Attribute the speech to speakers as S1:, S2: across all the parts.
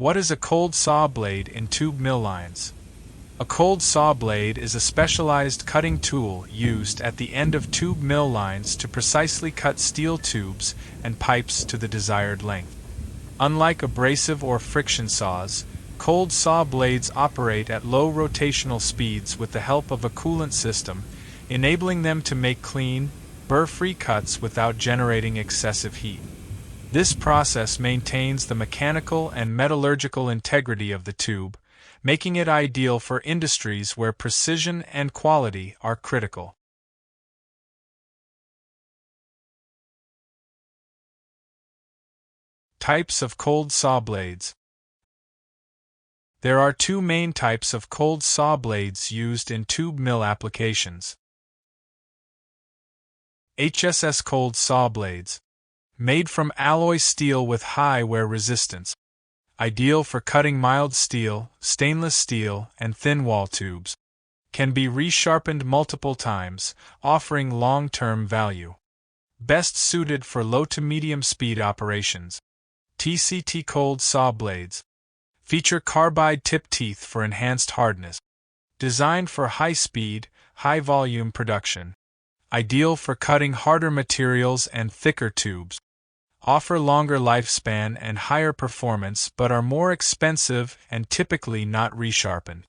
S1: What is a cold saw blade in tube mill lines? A cold saw blade is a specialized cutting tool used at the end of tube mill lines to precisely cut steel tubes and pipes to the desired length. Unlike abrasive or friction saws, cold saw blades operate at low rotational speeds with the help of a coolant system, enabling them to make clean, burr-free cuts without generating excessive heat. This process maintains the mechanical and metallurgical integrity of the tube, making it ideal for industries where precision and quality are critical. Types of cold saw blades. There are two main types of cold saw blades used in tube mill applications. HSS cold saw blades. Made from alloy steel with high wear resistance. Ideal for cutting mild steel, stainless steel, and thin wall tubes. Can be resharpened multiple times, offering long-term value. Best suited for low to medium speed operations. TCT cold saw blades. Feature carbide tip teeth for enhanced hardness. Designed for high speed, high volume production. Ideal for cutting harder materials and thicker tubes. Offer longer lifespan and higher performance but are more expensive and typically not resharpened.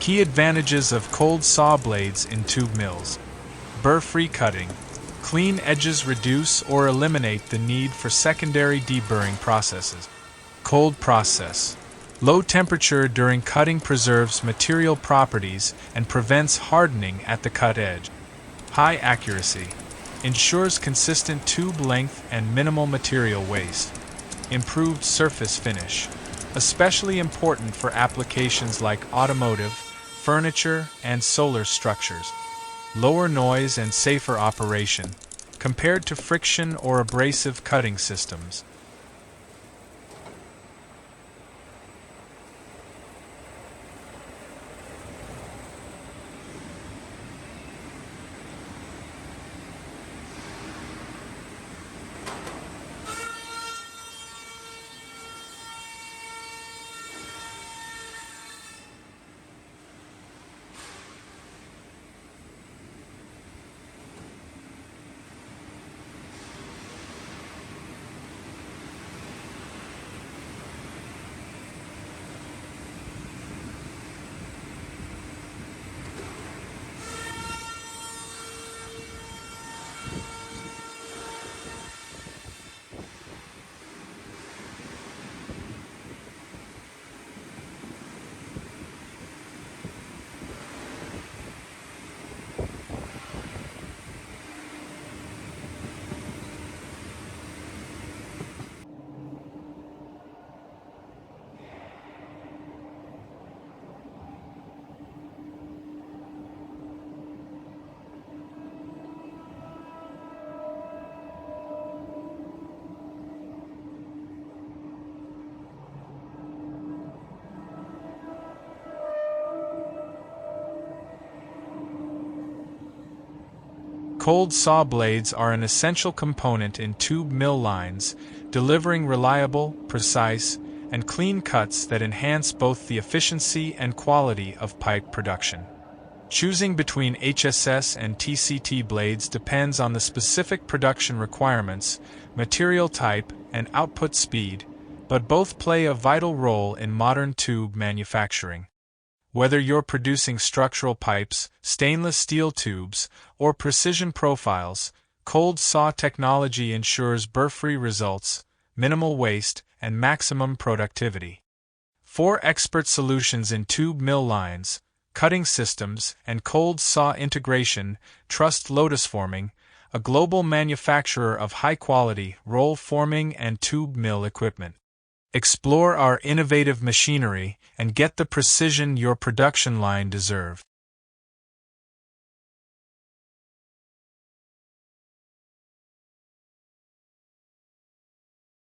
S1: Key advantages of cold saw blades in tube mills. Burr-free cutting. Clean edges reduce or eliminate the need for secondary deburring processes. Cold process. Low temperature during cutting preserves material properties and prevents hardening at the cut edge. High accuracy. Ensures consistent tube length and minimal material waste. Improved surface finish. Especially important for applications like automotive, furniture, and solar structures. Lower noise and safer operation, compared to friction or abrasive cutting systems. Cold saw blades are an essential component in tube mill lines, delivering reliable, precise, and clean cuts that enhance both the efficiency and quality of pipe production. Choosing between HSS and TCT blades depends on the specific production requirements, material type, and output speed, but both play a vital role in modern tube manufacturing. Whether you're producing structural pipes, stainless steel tubes, or precision profiles, cold saw technology ensures burr-free results, minimal waste, and maximum productivity. 4 expert solutions in tube mill lines, cutting systems, and cold saw integration. Trust LOTOSFORMING, a global manufacturer of high-quality roll forming and tube mill equipment. Explore our innovative machinery and get the precision your production line deserves.